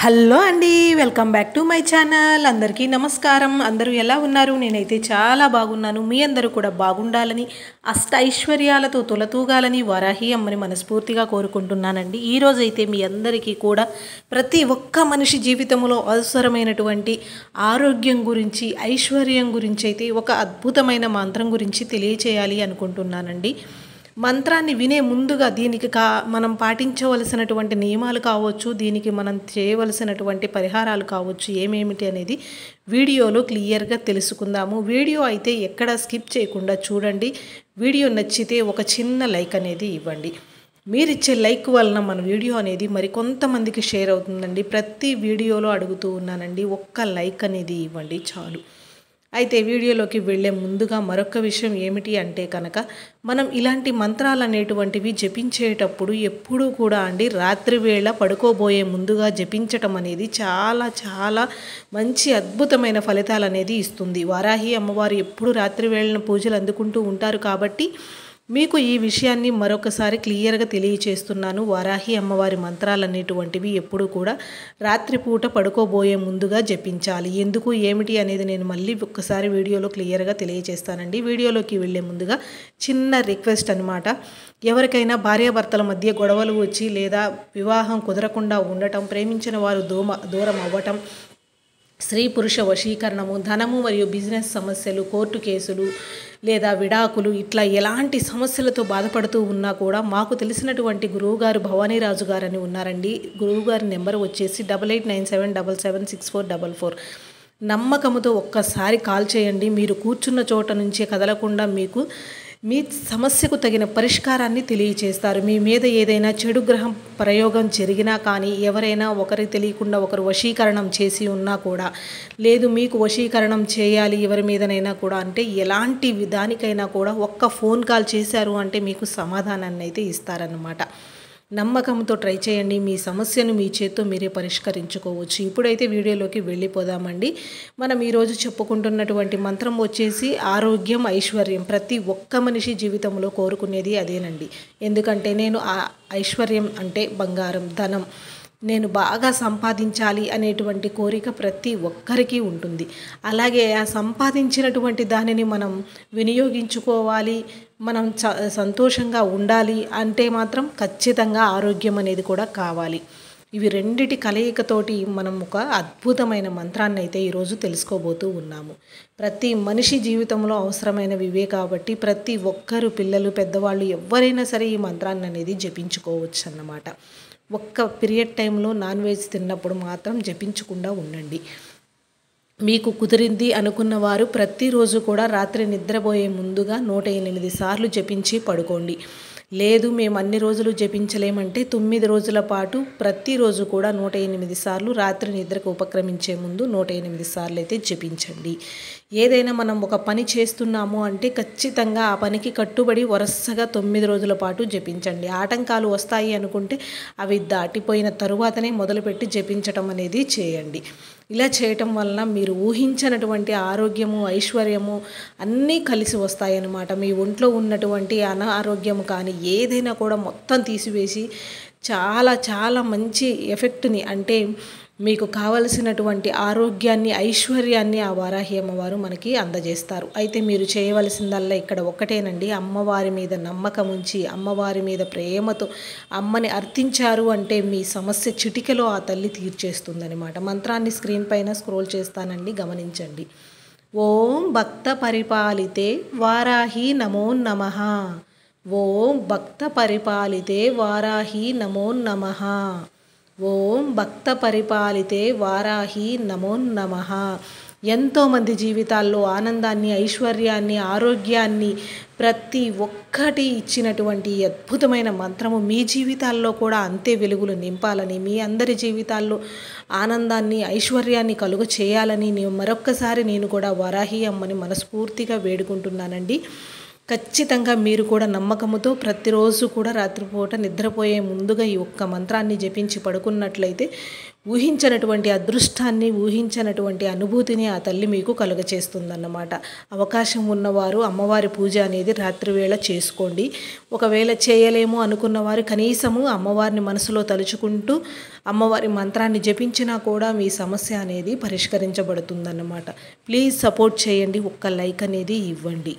Hello అండి, welcome back to my channel. అందరికీ నమస్కారం. అందరూ ఎలా ఉన్నారు? నేనైతే చాలా బాగున్నాను. మీ అందరూ కూడా బాగుండాలని, అష్ట ఐశ్వర్యాలతో తొలతూగాలని వరాహి అమ్మని మనస్ఫూర్తిగా కోరుకుంటున్నానండి. ఈరోజు అయితే మీ అందరికీ కూడా ప్రతి ఒక్క మనిషి జీవితంలో అవసరమైనటువంటి ఆరోగ్యం గురించి, ఐశ్వర్యం గురించి అయితే ఒక అద్భుతమైన మంత్రం గురించి తెలియచేయాలి అనుకుంటున్నానండి. మంత్రాన్ని వినే ముందుగా దీనికి మనం పాటించవలసినటువంటి నియమాలు కావచ్చు, దీనికి మనం చేయవలసినటువంటి పరిహారాలు కావచ్చు, ఏమేమిటి అనేది వీడియోలో క్లియర్గా తెలుసుకుందాము. వీడియో అయితే ఎక్కడ స్కిప్ చేయకుండా చూడండి. వీడియో నచ్చితే ఒక చిన్న లైక్ అనేది ఇవ్వండి. మీరిచ్చే లైక్ వలన మన వీడియో అనేది మరి కొంతమందికి షేర్ అవుతుందండి. ప్రతి వీడియోలో అడుగుతూ ఉన్నానండి, ఒక్క లైక్ అనేది ఇవ్వండి చాలు. అయితే వీడియోలోకి వెళ్ళే ముందుగా మరొక విషయం ఏమిటి అంటే కనుక, మనం ఇలాంటి మంత్రాలు అనేటువంటివి జపించేటప్పుడు ఎప్పుడూ కూడా అండి రాత్రి వేళ పడుకోబోయే ముందుగా జపించటం అనేది చాలా చాలా మంచి అద్భుతమైన ఫలితాలు అనేది ఇస్తుంది. వారాహి అమ్మవారు ఎప్పుడు రాత్రి వేళన పూజలు అందుకుంటూ ఉంటారు కాబట్టి మీకు ఈ విషయాన్ని మరొకసారి క్లియర్గా తెలియచేస్తున్నాను. వారాహి అమ్మవారి మంత్రాలు అనేటువంటివి ఎప్పుడు కూడా రాత్రిపూట పడుకోబోయే ముందుగా జపించాలి. ఎందుకు ఏమిటి అనేది నేను మళ్ళీ ఒక్కసారి వీడియోలో క్లియర్గా తెలియచేస్తానండి. వీడియోలోకి వెళ్ళే ముందుగా చిన్న రిక్వెస్ట్ అనమాట. ఎవరికైనా భార్యాభర్తల మధ్య గొడవలు వచ్చి లేదా వివాహం కుదరకుండా ఉండటం, ప్రేమించిన వారు దూరం అవ్వటం, స్త్రీ పురుష వశీకరణము, ధనము మరియు బిజినెస్ సమస్యలు, కోర్టు కేసులు లేదా విడాకులు, ఇట్లా ఎలాంటి సమస్యలతో బాధపడుతూ ఉన్నా కూడా మాకు తెలిసినటువంటి గురువుగారు భవానీరాజు గారు అని ఉన్నారండి. గురువుగారి నెంబర్ వచ్చేసి 8897776444. నమ్మకముతో ఒక్కసారి కాల్ చేయండి. మీరు కూర్చున్న చోట నుంచే కదలకుండా మీకు మీ సమస్యకు తగిన పరిష్కారాన్ని తెలియచేస్తారు. మీ మీద ఏదైనా చెడు గ్రహం ప్రయోగం జరిగినా కానీ, ఎవరైనా ఒకరికి తెలియకుండా ఒకరు వశీకరణం చేసి ఉన్నా కూడా, లేదు మీకు వశీకరణం చేయాలి ఎవరి మీదనైనా కూడా అంటే ఎలాంటి దానికైనా కూడా ఒక్క ఫోన్ కాల్ చేశారు అంటే మీకు సమాధానాన్ని అయితే ఇస్తారన్నమాట. నమ్మకంతో ట్రై చేయండి. మీ సమస్యను మీ చేత్తో మీరే పరిష్కరించుకోవచ్చు. ఇప్పుడైతే వీడియోలోకి వెళ్ళిపోదామండి. మనం ఈరోజు చెప్పుకుంటున్నటువంటి మంత్రం వచ్చేసి ఆరోగ్యం, ఐశ్వర్యం. ప్రతి ఒక్క మనిషి జీవితంలో కోరుకునేది అదేనండి. ఎందుకంటే నేను ఆ ఐశ్వర్యం అంటే బంగారం, ధనం, నేను బాగా సంపాదించాలి అనేటువంటి కోరిక ప్రతి ఒక్కరికి ఉంటుంది. అలాగే ఆ సంపాదించినటువంటి దానిని మనం వినియోగించుకోవాలి, మనం సంతోషంగా ఉండాలి అంటే మాత్రం ఖచ్చితంగా ఆరోగ్యం అనేది కూడా కావాలి. ఇవి రెండిటి కలయికతోటి మనం ఒక అద్భుతమైన మంత్రాన్ని అయితే ఈరోజు తెలుసుకోబోతూ ఉన్నాము. ప్రతి మనిషి జీవితంలో అవసరమైనవి ఇవే కాబట్టి ప్రతి ఒక్కరు, పిల్లలు, పెద్దవాళ్ళు ఎవరైనా సరే ఈ మంత్రాన్ని అనేది జపించుకోవచ్చు అన్నమాట. ఒక్క పీరియడ్ టైంలో నాన్ వెజ్ తిన్నప్పుడు మాత్రం జపించకుండా ఉండండి. మీకు కుదిరింది అనుకున్న వారు ప్రతిరోజు కూడా రాత్రి నిద్రపోయే ముందుగా 108 సార్లు జపించి పడుకోండి. లేదు మేము అన్ని రోజులు జపించలేమంటే 9 రోజుల పాటు ప్రతిరోజు కూడా 108 సార్లు రాత్రి నిద్రకు ఉపక్రమించే ముందు 108 సార్లు అయితే జపించండి. ఏదైనా మనం ఒక పని చేస్తున్నాము అంటే ఖచ్చితంగా ఆ పనికి కట్టుబడి వరుసగా 9 రోజుల పాటు జపించండి. ఆటంకాలు వస్తాయి అనుకుంటే అవి దాటిపోయిన తరువాతనే మొదలుపెట్టి జపించటం అనేది చేయండి. ఇలా చేయటం వలన మీరు ఊహించినటువంటి ఆరోగ్యము, ఐశ్వర్యము అన్నీ కలిసి వస్తాయన్నమాట. మీ ఒంట్లో ఉన్నటువంటి అనారోగ్యము కానీ ఏదైనా కూడా మొత్తం తీసివేసి చాలా చాలా మంచి ఎఫెక్ట్ని అంటే మీకు కావలసినటువంటి ఆరోగ్యాన్ని, ఐశ్వర్యాన్ని ఆ వారాహి అమ్మవారు మనకి అందజేస్తారు. అయితే మీరు చేయవలసిందల్లా ఇక్కడ ఒక్కటేనండి, అమ్మవారి మీద నమ్మకం ఉంచి, అమ్మవారి మీద ప్రేమతో అమ్మని అర్థించారు అంటే మీ సమస్య చిటికెలో ఆ తల్లి తీర్చేస్తుందనమాట. మంత్రాన్ని స్క్రీన్ పైన స్క్రోల్ చేస్తానండి, గమనించండి. ఓం భక్త పరిపాలితే వారాహి నమో నమః. ఓం భక్త పరిపాలితే వారాహి నమో నమః. ఓం భక్త పరిపాలితే వారాహి నమో నమః. ఎంతోమంది జీవితాల్లో ఆనందాన్ని, ఐశ్వర్యాన్ని, ఆరోగ్యాన్ని ప్రతి ఒక్కటి ఇచ్చినటువంటి అద్భుతమైన మంత్రము మీ జీవితాల్లో కూడా అంతే వెలుగులు నింపాలని, మీ అందరి జీవితాల్లో ఆనందాన్ని, ఐశ్వర్యాన్ని కలుగ చేయాలని మరొక్కసారి నేను కూడా వారాహి అమ్మని మనస్ఫూర్తిగా వేడుకుంటున్నానండి. ఖచ్చితంగా మీరు కూడా నమ్మకముతో ప్రతిరోజు కూడా రాత్రిపూట నిద్రపోయే ముందుగా ఈ ఒక్క మంత్రాన్ని జపించి పడుకున్నట్లయితే ఊహించనటువంటి అదృష్టాన్ని, ఊహించనటువంటి అనుభూతిని ఆ తల్లి మీకు కలుగచేస్తుందన్నమాట. అవకాశం ఉన్నవారు అమ్మవారి పూజ అనేది రాత్రి వేళ చేసుకోండి. ఒకవేళ చేయలేము అనుకున్నవారు కనీసము అమ్మవారిని మనసులో తలుచుకుంటూ అమ్మవారి మంత్రాన్ని జపించినా కూడా మీ సమస్య అనేది పరిష్కరించబడుతుందన్నమాట. ప్లీజ్ సపోర్ట్ చేయండి, ఒక్క లైక్ అనేది ఇవ్వండి.